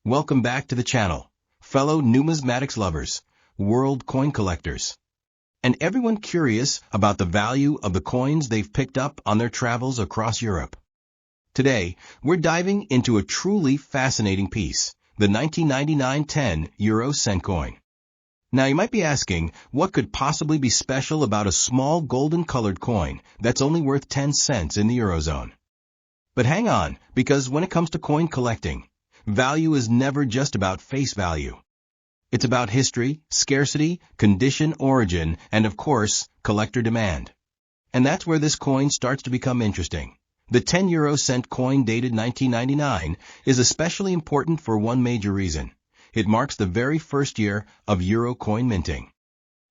Welcome back to the channel, fellow numismatics lovers, world coin collectors, and everyone curious about the value of the coins they've picked up on their travels across Europe. Today, we're diving into a truly fascinating piece, the 1999 10 cent coin. Now you might be asking, what could possibly be special about a small golden-colored coin that's only worth 10 cents in the Eurozone? But hang on, because when it comes to coin collecting, value is never just about face value. It's about history, scarcity, condition, origin, and of course, collector demand. And that's where this coin starts to become interesting. The 10 cent coin dated 1999 is especially important for one major reason. It marks the very first year of euro coin minting.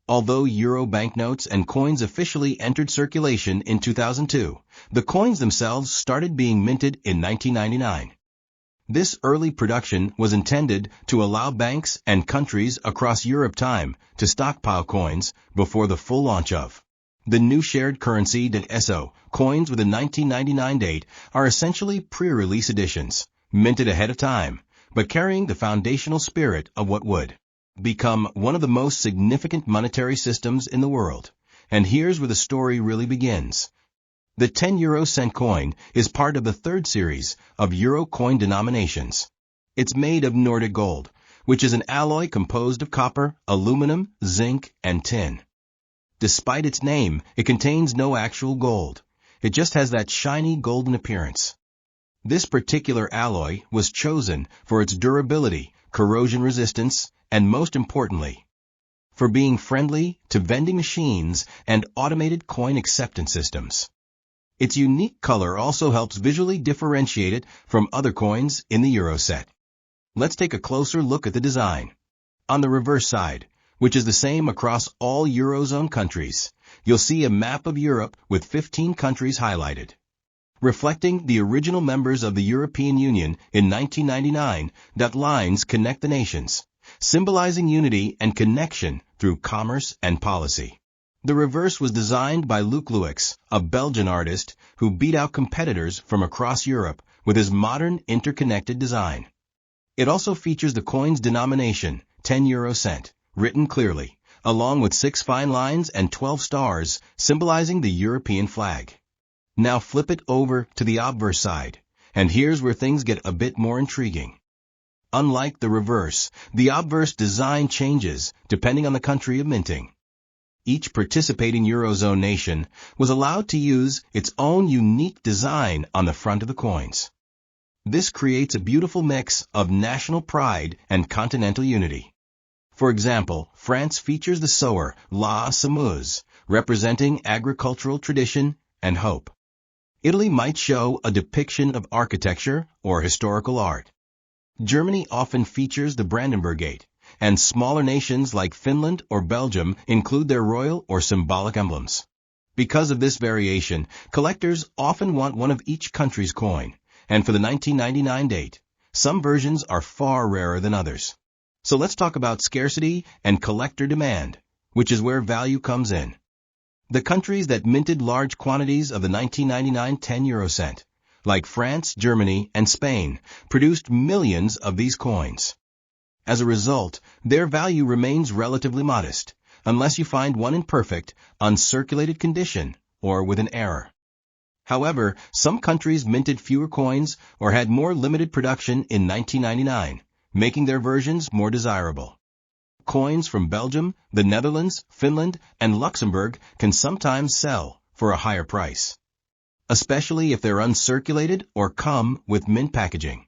Although euro banknotes and coins officially entered circulation in 2002, the coins themselves started being minted in 1999. This early production was intended to allow banks and countries across Europe time to stockpile coins before the full launch of the new shared currency (SO). Coins with a 1999 date are essentially pre-release editions, minted ahead of time, but carrying the foundational spirit of what would become one of the most significant monetary systems in the world. And here's where the story really begins. The 10 cent coin is part of the third series of euro coin denominations. It's made of Nordic gold, which is an alloy composed of copper, aluminum, zinc, and tin. Despite its name, it contains no actual gold. It just has that shiny golden appearance. This particular alloy was chosen for its durability, corrosion resistance, and most importantly, for being friendly to vending machines and automated coin acceptance systems. Its unique color also helps visually differentiate it from other coins in the euro set. Let's take a closer look at the design. On the reverse side, which is the same across all Eurozone countries, you'll see a map of Europe with 15 countries highlighted. Reflecting the original members of the European Union in 1999, that lines connect the nations, symbolizing unity and connection through commerce and policy. The reverse was designed by Luc Louix, a Belgian artist who beat out competitors from across Europe with his modern interconnected design. It also features the coin's denomination, 10 cent, written clearly, along with 6 fine lines and 12 stars, symbolizing the European flag. Now flip it over to the obverse side, and here's where things get a bit more intriguing. Unlike the reverse, the obverse design changes depending on the country of minting. Each participating Eurozone nation was allowed to use its own unique design on the front of the coins. This creates a beautiful mix of national pride and continental unity. For example, France features the sower La Semeuse, representing agricultural tradition and hope. Italy might show a depiction of architecture or historical art. Germany often features the Brandenburg Gate, and smaller nations like Finland or Belgium include their royal or symbolic emblems. Because of this variation, collectors often want one of each country's coin, and for the 1999 date, some versions are far rarer than others. So let's talk about scarcity and collector demand, which is where value comes in. The countries that minted large quantities of the 1999 10 cent, like France, Germany, and Spain, produced millions of these coins. As a result, their value remains relatively modest, unless you find one in perfect, uncirculated condition or with an error. However, some countries minted fewer coins or had more limited production in 1999, making their versions more desirable. Coins from Belgium, the Netherlands, Finland, and Luxembourg can sometimes sell for a higher price, especially if they're uncirculated or come with mint packaging.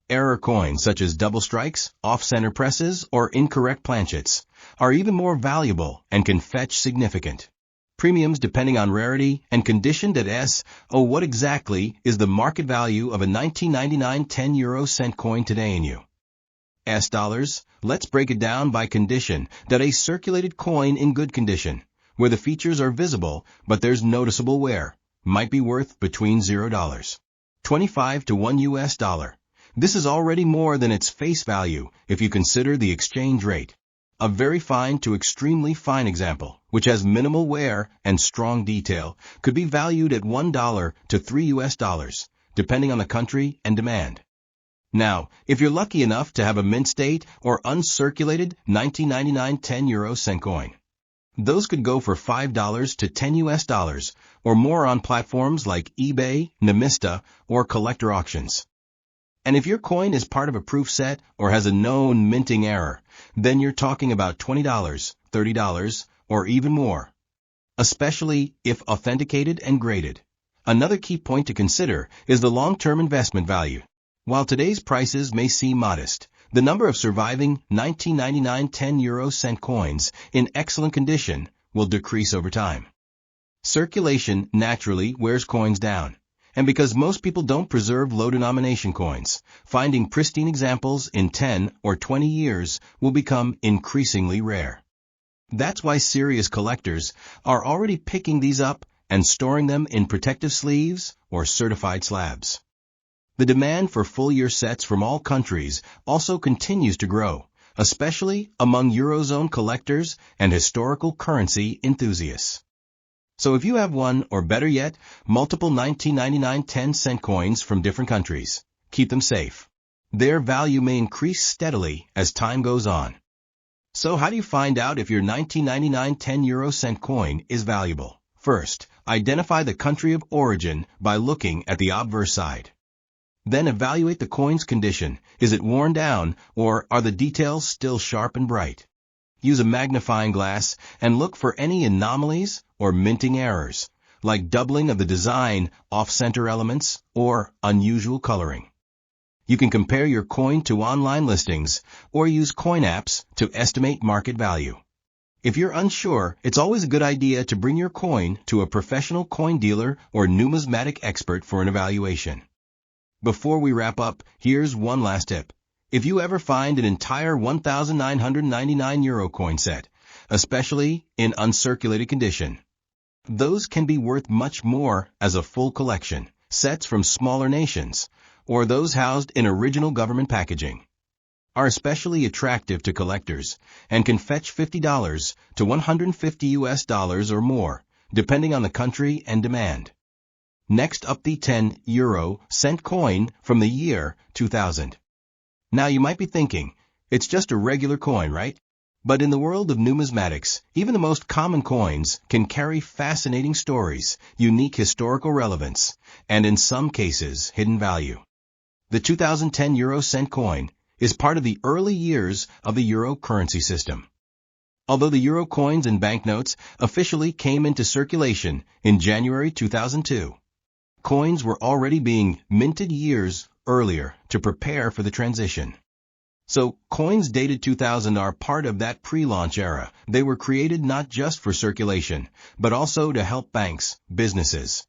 Error coins such as double strikes, off-center presses, or incorrect planchets are even more valuable and can fetch significant premiums depending on rarity and condition. What exactly is the market value of a 1999 10 cent coin today in US dollars? Let's break it down by condition. A circulated coin in good condition, where the features are visible but there's noticeable wear, might be worth between $0.25 to $1. This is already more than its face value if you consider the exchange rate. A very fine to extremely fine example, which has minimal wear and strong detail, could be valued at $1 to $3, depending on the country and demand. Now, if you're lucky enough to have a mint state or uncirculated 1999 10 euro cent coin, those could go for $5 to $10 or more on platforms like eBay, Numista, or collector auctions. And if your coin is part of a proof set or has a known minting error, then you're talking about $20, $30, or even more, especially if authenticated and graded. Another key point to consider is the long-term investment value. While today's prices may seem modest, the number of surviving 1999 10 euro cent coins in excellent condition will decrease over time. Circulation naturally wears coins down, and because most people don't preserve low-denomination coins, finding pristine examples in 10 or 20 years will become increasingly rare. That's why serious collectors are already picking these up and storing them in protective sleeves or certified slabs. The demand for full-year sets from all countries also continues to grow, especially among Eurozone collectors and historical currency enthusiasts. So if you have one, or better yet, multiple 1999 10-cent coins from different countries, keep them safe. Their value may increase steadily as time goes on. So how do you find out if your 1999 10 euro-cent coin is valuable? First, identify the country of origin by looking at the obverse side. Then evaluate the coin's condition. Is it worn down, or are the details still sharp and bright? Use a magnifying glass and look for any anomalies or minting errors, like doubling of the design, off-center elements, or unusual coloring. You can compare your coin to online listings or use coin apps to estimate market value. If you're unsure, it's always a good idea to bring your coin to a professional coin dealer or numismatic expert for an evaluation. Before we wrap up, here's one last tip. If you ever find an entire 1,999 euro coin set, especially in uncirculated condition, those can be worth much more as a full collection. Sets from smaller nations, or those housed in original government packaging, are especially attractive to collectors and can fetch $50 to $150 or more, depending on the country and demand. Next up, the 10 euro-cent coin from the year 2000. Now you might be thinking, it's just a regular coin, right? But in the world of numismatics, even the most common coins can carry fascinating stories, unique historical relevance, and in some cases, hidden value. The 2010 euro-cent coin is part of the early years of the euro currency system. Although the euro coins and banknotes officially came into circulation in January 2002, coins were already being minted years earlier to prepare for the transition. So, coins dated 2000 are part of that pre-launch era. They were created not just for circulation, but also to help banks, businesses,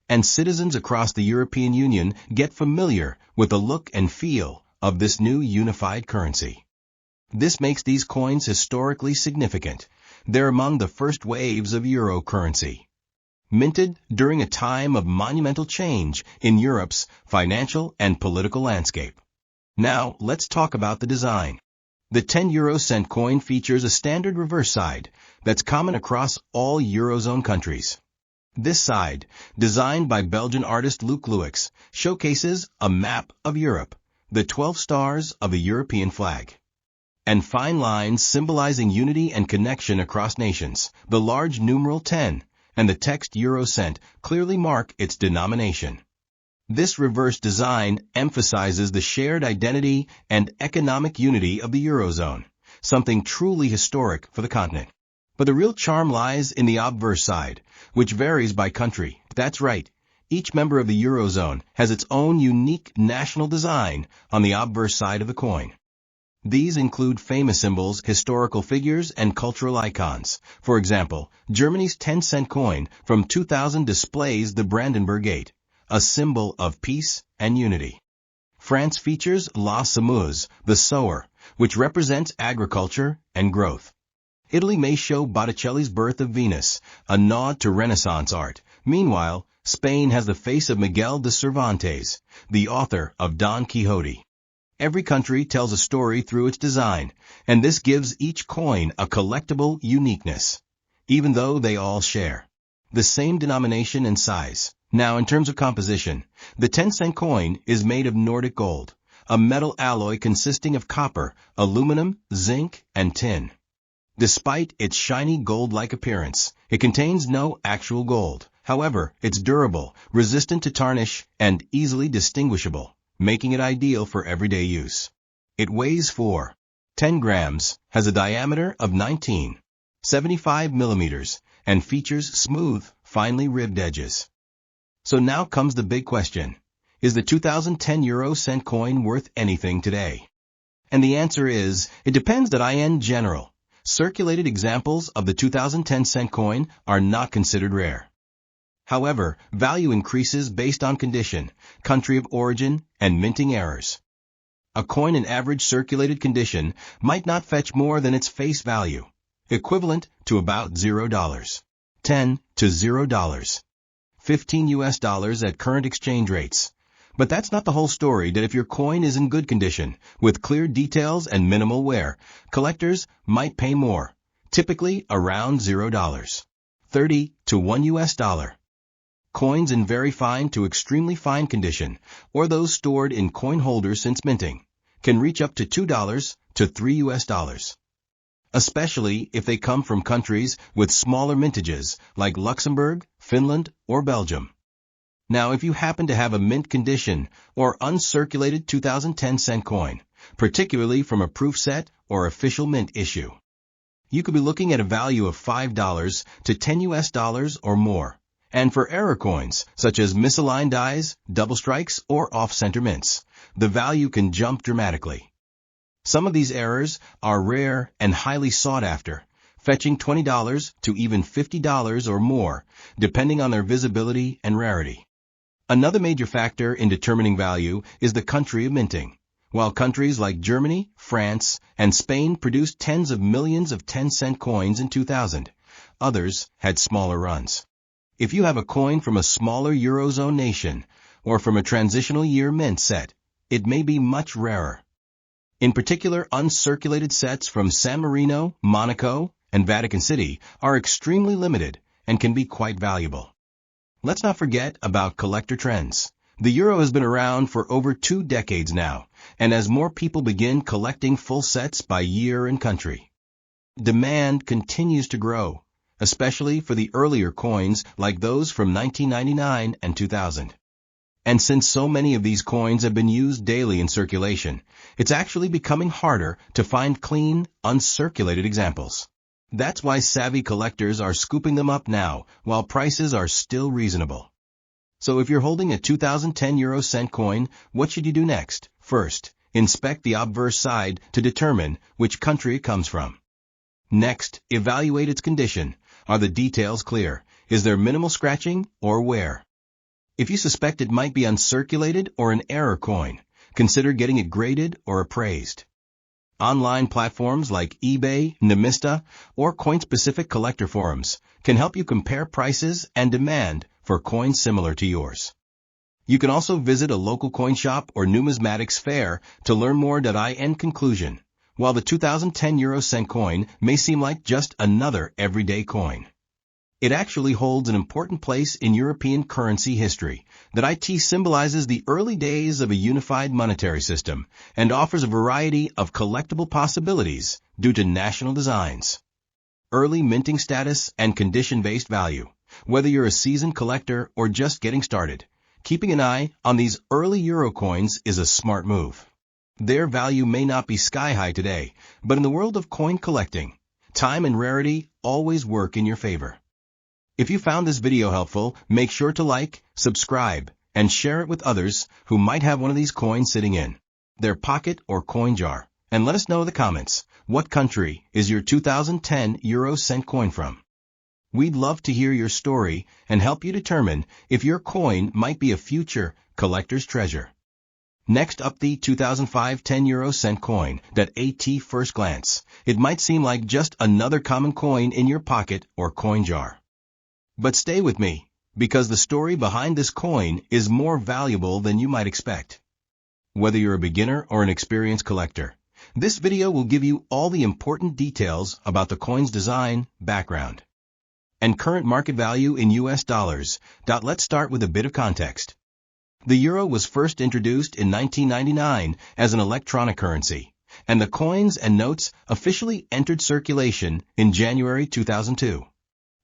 and citizens across the European Union get familiar with the look and feel of this new unified currency. This makes these coins historically significant. They're among the first waves of euro currency, minted during a time of monumental change in Europe's financial and political landscape. Now, let's talk about the design. The 10 euro-cent coin features a standard reverse side that's common across all Eurozone countries. This side, designed by Belgian artist Luc Louix, showcases a map of Europe, the 12 stars of the European flag, and fine lines symbolizing unity and connection across nations. The large numeral 10 and the text euro-cent clearly mark its denomination. This reverse design emphasizes the shared identity and economic unity of the Eurozone, something truly historic for the continent. But the real charm lies in the obverse side, which varies by country. That's right, each member of the Eurozone has its own unique national design on the obverse side of the coin. These include famous symbols, historical figures, and cultural icons. For example, Germany's 10-cent coin from 2000 displays the Brandenburg Gate, a symbol of peace and unity. France features La Semeuse, the sower, which represents agriculture and growth. Italy may show Botticelli's Birth of Venus, a nod to Renaissance art. Meanwhile, Spain has the face of Miguel de Cervantes, the author of Don Quixote. Every country tells a story through its design, and this gives each coin a collectible uniqueness, even though they all share the same denomination and size. Now, in terms of composition, the 10-cent coin is made of Nordic gold, a metal alloy consisting of copper, aluminum, zinc, and tin. Despite its shiny gold-like appearance, it contains no actual gold. However, it's durable, resistant to tarnish, and easily distinguishable, making it ideal for everyday use. It weighs 4.10 grams, has a diameter of 19.75 millimeters, and features smooth, finely ribbed edges. So now comes the big question. Is the 2010 euro cent coin worth anything today? And the answer is, it depends. In general, circulated examples of the 2010 cent coin are not considered rare. However, value increases based on condition, country of origin, and minting errors. A coin in average circulated condition might not fetch more than its face value, equivalent to about $0.10 to $0.15 at current exchange rates. But that's not the whole story. That if your coin is in good condition, with clear details and minimal wear, collectors might pay more, typically around $0.30 to $1. Coins in very fine to extremely fine condition, or those stored in coin holders since minting, can reach up to $2 to $3. Especially if they come from countries with smaller mintages like Luxembourg, Finland, or Belgium. Now, if you happen to have a mint condition or uncirculated 2010 cent coin, particularly from a proof set or official mint issue, you could be looking at a value of $5 to $10 or more. And for error coins, such as misaligned dies, double strikes, or off-center mints, the value can jump dramatically. Some of these errors are rare and highly sought after, fetching $20 to even $50 or more, depending on their visibility and rarity. Another major factor in determining value is the country of minting. While countries like Germany, France, and Spain produced tens of millions of 10-cent coins in 2000, others had smaller runs. If you have a coin from a smaller Eurozone nation, or from a transitional year mint set, it may be much rarer. In particular, uncirculated sets from San Marino, Monaco, and Vatican City are extremely limited and can be quite valuable. Let's not forget about collector trends. The euro has been around for over 2 decades now, and as more people begin collecting full sets by year and country, demand continues to grow, especially for the earlier coins like those from 1999 and 2000. And since so many of these coins have been used daily in circulation, it's actually becoming harder to find clean, uncirculated examples. That's why savvy collectors are scooping them up now, while prices are still reasonable. So if you're holding a 2010 euro cent coin, what should you do next? First, inspect the obverse side to determine which country it comes from. Next, evaluate its condition. Are the details clear? Is there minimal scratching or wear? If you suspect it might be uncirculated or an error coin, consider getting it graded or appraised. Online platforms like eBay, Numismatics, or coin-specific collector forums can help you compare prices and demand for coins similar to yours. You can also visit a local coin shop or numismatics fair to learn more. In conclusion, while the 2010 euro cent coin may seem like just another everyday coin, it actually holds an important place in European currency history. That it symbolizes the early days of a unified monetary system and offers a variety of collectible possibilities due to national designs, early minting status, and condition-based value. Whether you're a seasoned collector or just getting started, keeping an eye on these early euro coins is a smart move. Their value may not be sky-high today, but in the world of coin collecting, time and rarity always work in your favor. If you found this video helpful, make sure to like, subscribe, and share it with others who might have one of these coins sitting in their pocket or coin jar. And let us know in the comments, what country is your 2010 euro cent coin from? We'd love to hear your story and help you determine if your coin might be a future collector's treasure. Next up, the 2005 10 euro cent coin. At first glance, it might seem like just another common coin in your pocket or coin jar. But stay with me, because the story behind this coin is more valuable than you might expect. Whether you're a beginner or an experienced collector, this video will give you all the important details about the coin's design, background, and current market value in US dollars. Let's start with a bit of context. The euro was first introduced in 1999 as an electronic currency, and the coins and notes officially entered circulation in January 2002.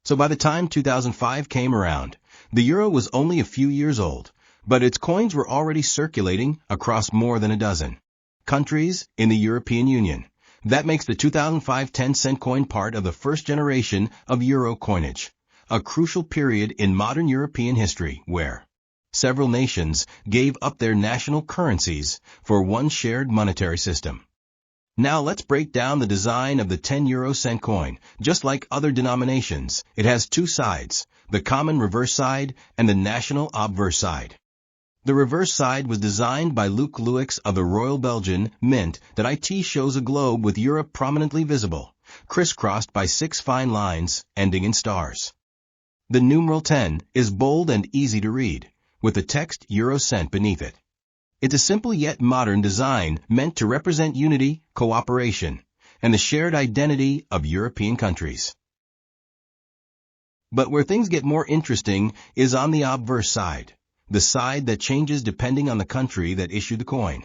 So by the time 2005 came around, the euro was only a few years old, but its coins were already circulating across more than a dozen countries in the European Union. That makes the 2005 10-cent coin part of the first generation of euro coinage, a crucial period in modern European history where several nations gave up their national currencies for one shared monetary system. Now let's break down the design of the 10 euro cent coin. Just like other denominations, it has two sides, the common reverse side and the national obverse side. The reverse side was designed by Luc Louix of the Royal Belgian Mint. That IT shows a globe with Europe prominently visible, crisscrossed by 6 fine lines ending in stars. The numeral 10 is bold and easy to read, with the text euro cent beneath it. It's a simple yet modern design meant to represent unity, cooperation, and the shared identity of European countries. But where things get more interesting is on the obverse side, the side that changes depending on the country that issued the coin.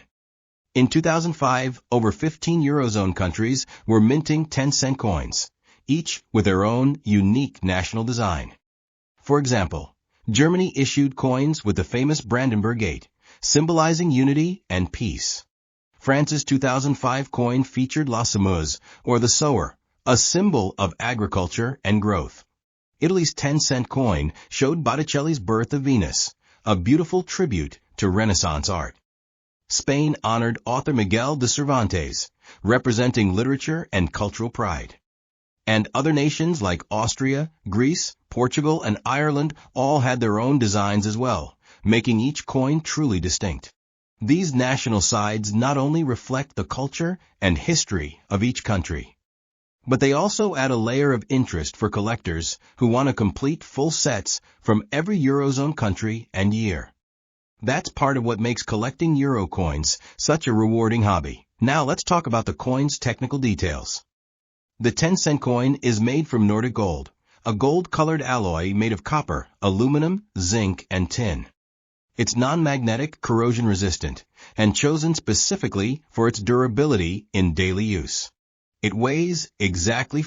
In 2005, over 15 Eurozone countries were minting 10-cent coins, each with their own unique national design. For example, Germany issued coins with the famous Brandenburg Gate, symbolizing unity and peace. France's 2005 coin featured la semeuse, or the sower, a symbol of agriculture and growth. Italy's 10-cent coin showed Botticelli's Birth of Venus, a beautiful tribute to Renaissance art. Spain honored author Miguel de Cervantes, representing literature and cultural pride. And other nations like Austria, Greece, Portugal, and Ireland all had their own designs as well, making each coin truly distinct. These national sides not only reflect the culture and history of each country, but they also add a layer of interest for collectors who want to complete full sets from every Eurozone country and year. That's part of what makes collecting euro coins such a rewarding hobby. Now let's talk about the coin's technical details. The 10-cent coin is made from Nordic gold, a gold-colored alloy made of copper, aluminum, zinc, and tin. It's non-magnetic, corrosion-resistant, and chosen specifically for its durability in daily use. It weighs exactly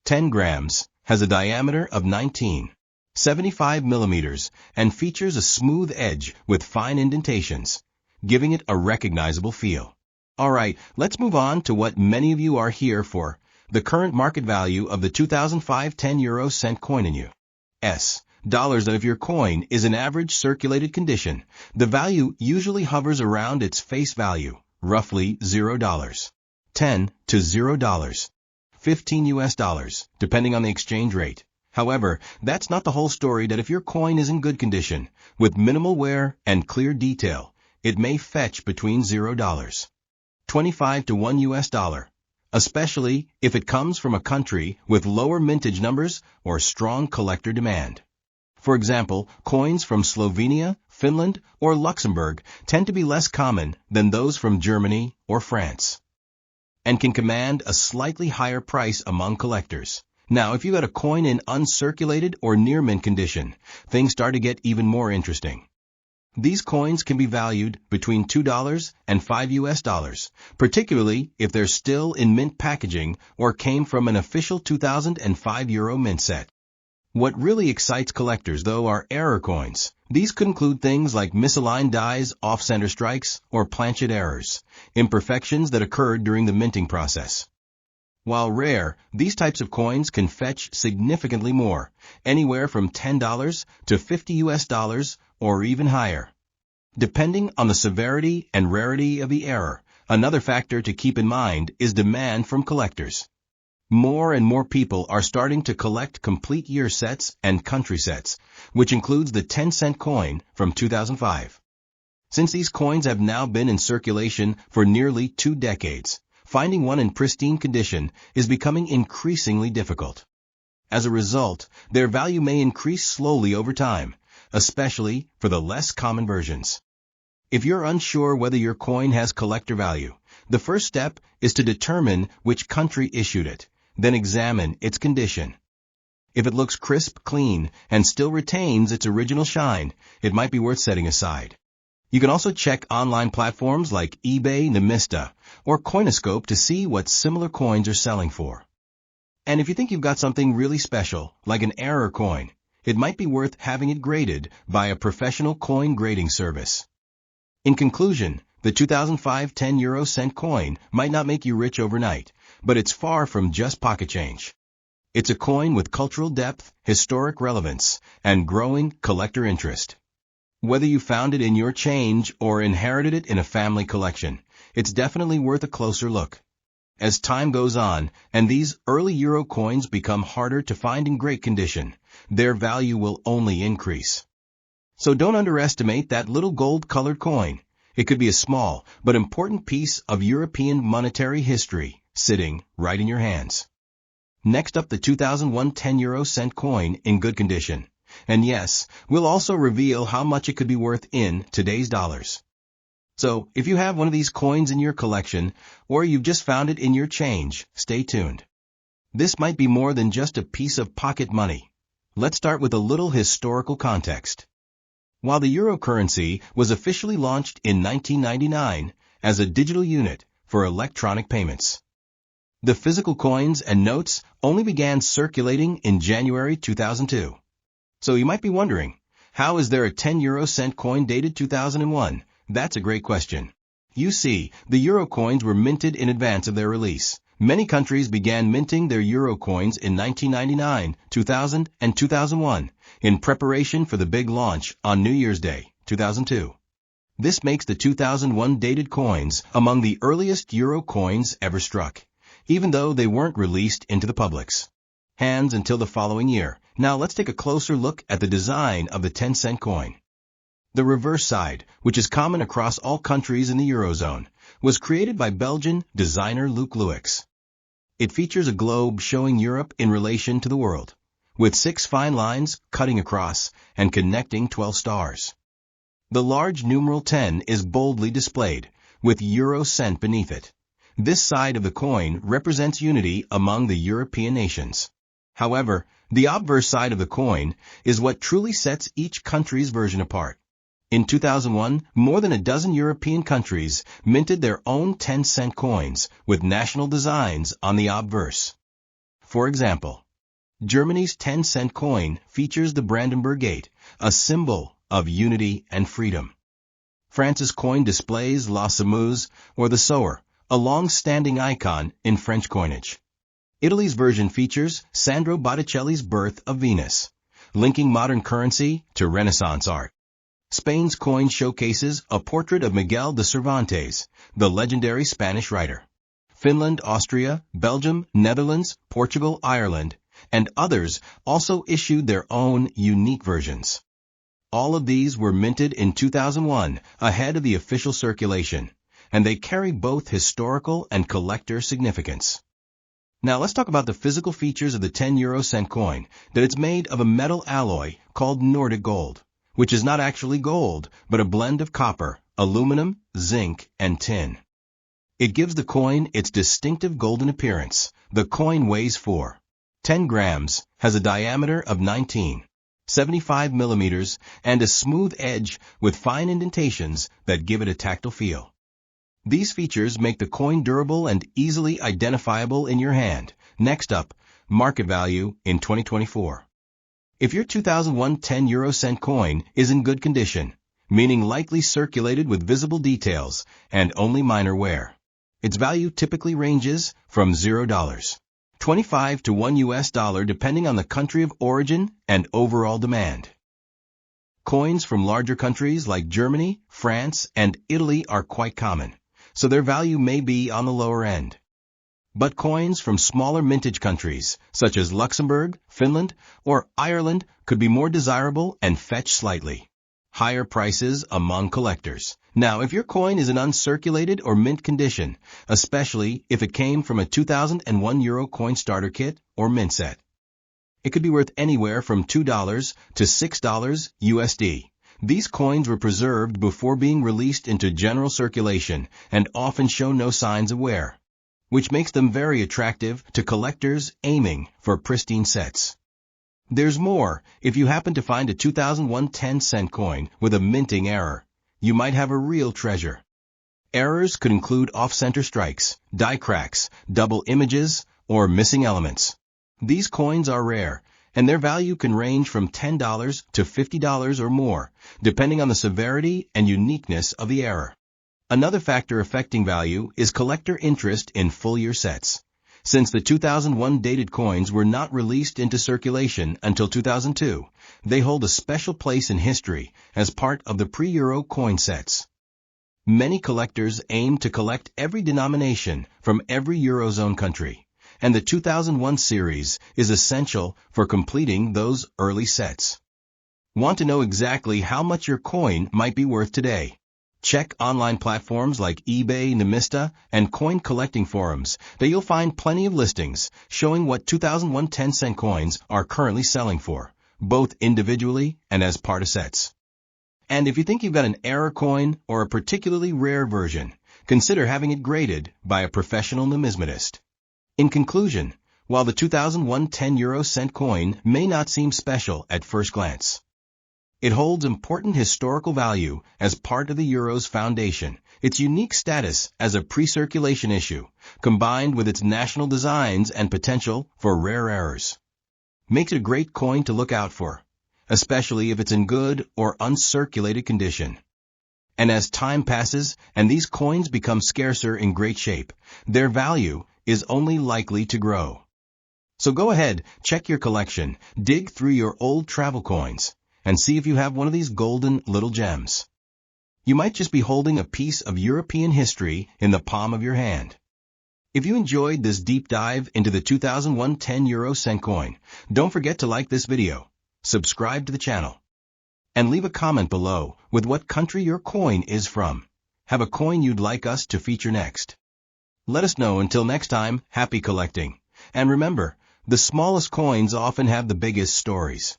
10 grams, has a diameter of 19.75 millimeters, and features a smooth edge with fine indentations, giving it a recognizable feel. Alright, let's move on to what many of you are here for, the current market value of the 2005 10 euro cent coin in U.S. dollars. And if your coin is in average circulated condition, the value usually hovers around its face value, roughly $0. 10 to $0. 15 US dollars, depending on the exchange rate. However, that's not the whole story. That if your coin is in good condition, with minimal wear and clear detail, it may fetch between $0. 25 to 1 US dollar, especially if it comes from a country with lower mintage numbers or strong collector demand. For example, coins from Slovenia, Finland, or Luxembourg tend to be less common than those from Germany or France, and can command a slightly higher price among collectors. Now, if you got a coin in uncirculated or near mint condition, things start to get even more interesting. These coins can be valued between $2 and $5 US, particularly if they're still in mint packaging or came from an official 2005 euro mint set. What really excites collectors, though, are error coins. These could include things like misaligned dies, off-center strikes, or planchet errors, imperfections that occurred during the minting process. While rare, these types of coins can fetch significantly more, anywhere from $10 to $50 US or even higher, depending on the severity and rarity of the error. Another factor to keep in mind is demand from collectors. More and more people are starting to collect complete year sets and country sets, which includes the 10-cent coin from 2005. Since these coins have now been in circulation for nearly 2 decades, finding one in pristine condition is becoming increasingly difficult. As a result, their value may increase slowly over time, especially for the less common versions. If you're unsure whether your coin has collector value, the first step is to determine which country issued it, then examine its condition. If it looks crisp, clean, and still retains its original shine, it might be worth setting aside. You can also check online platforms like eBay, Numista, or Coinoscope to see what similar coins are selling for. And if you think you've got something really special, like an error coin, it might be worth having it graded by a professional coin grading service. In conclusion, the 2005 10 cent coin might not make you rich overnight, but it's far from just pocket change. It's a coin with cultural depth, historic relevance, and growing collector interest. Whether you found it in your change or inherited it in a family collection, it's definitely worth a closer look. As time goes on, and these early euro coins become harder to find in great condition, their value will only increase. So don't underestimate that little gold-colored coin. It could be a small but important piece of European monetary history sitting right in your hands. Next up, the 2001 10 cent coin in good condition. And yes, we'll also reveal how much it could be worth in today's dollars. So, if you have one of these coins in your collection, or you've just found it in your change, stay tuned. This might be more than just a piece of pocket money. Let's start with a little historical context. While the euro currency was officially launched in 1999 as a digital unit for electronic payments, the physical coins and notes only began circulating in January 2002. So you might be wondering, how is there a 10 cent coin dated 2001? That's a great question. You see, the euro coins were minted in advance of their release. Many countries began minting their euro coins in 1999, 2000, and 2001 in preparation for the big launch on New Year's Day, 2002. This makes the 2001 dated coins among the earliest euro coins ever struck, even though they weren't released into the public's hands until the following year. Now let's take a closer look at the design of the 10 cent coin. The reverse side, which is common across all countries in the Eurozone, was created by Belgian designer Luc Luix. It features a globe showing Europe in relation to the world, with 6 fine lines cutting across and connecting 12 stars. The large numeral 10 is boldly displayed, with euro cent beneath it. This side of the coin represents unity among the European nations. However, the obverse side of the coin is what truly sets each country's version apart. In 2001, more than a dozen European countries minted their own 10 cent coins with national designs on the obverse. For example, Germany's 10 cent coin features the Brandenburg Gate, a symbol of unity and freedom. France's coin displays La Semeuse, or the sower, a long-standing icon in French coinage. Italy's version features Sandro Botticelli's Birth of Venus, linking modern currency to Renaissance art. Spain's coin showcases a portrait of Miguel de Cervantes, the legendary Spanish writer. Finland, Austria, Belgium, Netherlands, Portugal, Ireland, and others also issued their own unique versions. All of these were minted in 2001 ahead of the official circulation, and they carry both historical and collector significance. Now let's talk about the physical features of the 10 cent coin, that it's made of a metal alloy called Nordic gold, which is not actually gold, but a blend of copper, aluminum, zinc, and tin. It gives the coin its distinctive golden appearance. The coin weighs 10 grams, has a diameter of 19.75 millimeters, and a smooth edge with fine indentations that give it a tactile feel. These features make the coin durable and easily identifiable in your hand. Next up, market value in 2024. If your 2001 10 cent coin is in good condition, meaning likely circulated with visible details and only minor wear, its value typically ranges from $0.25 to $1 depending on the country of origin and overall demand. Coins from larger countries like Germany, France, and Italy are quite common, so their value may be on the lower end. But coins from smaller mintage countries, such as Luxembourg, Finland, or Ireland, could be more desirable and fetch slightly higher prices among collectors. Now, if your coin is in uncirculated or mint condition, especially if it came from a 2001 euro coin starter kit or mint set, it could be worth anywhere from $2 to $6 USD. These coins were preserved before being released into general circulation and often show no signs of wear, which makes them very attractive to collectors aiming for pristine sets. There's more. If you happen to find a 2001 10 cent coin with a minting error, you might have a real treasure. Errors could include off-center strikes, die cracks, double images, or missing elements. These coins are rare, and their value can range from $10 to $50 or more, depending on the severity and uniqueness of the error. Another factor affecting value is collector interest in full-year sets. Since the 2001 dated coins were not released into circulation until 2002, they hold a special place in history as part of the pre-Euro coin sets. Many collectors aim to collect every denomination from every Eurozone country, and the 2001 series is essential for completing those early sets. Want to know exactly how much your coin might be worth today? Check online platforms like eBay, Numista, and coin collecting forums that you'll find plenty of listings showing what 2001 10-cent coins are currently selling for, both individually and as part of sets. And if you think you've got an error coin or a particularly rare version, consider having it graded by a professional numismatist. In conclusion, while the 2001 10-euro-cent coin may not seem special at first glance, it holds important historical value as part of the euro's foundation. Its unique status as a pre-circulation issue, combined with its national designs and potential for rare errors, makes it a great coin to look out for, especially if it's in good or uncirculated condition. And as time passes and these coins become scarcer in great shape, their value is only likely to grow. So go ahead, check your collection, dig through your old travel coins, and see if you have one of these golden little gems. You might just be holding a piece of European history in the palm of your hand. If you enjoyed this deep dive into the 2001 10-euro-cent coin, don't forget to like this video, subscribe to the channel, and leave a comment below with what country your coin is from. Have a coin you'd like us to feature next? Let us know. Until next time, happy collecting. And remember, the smallest coins often have the biggest stories.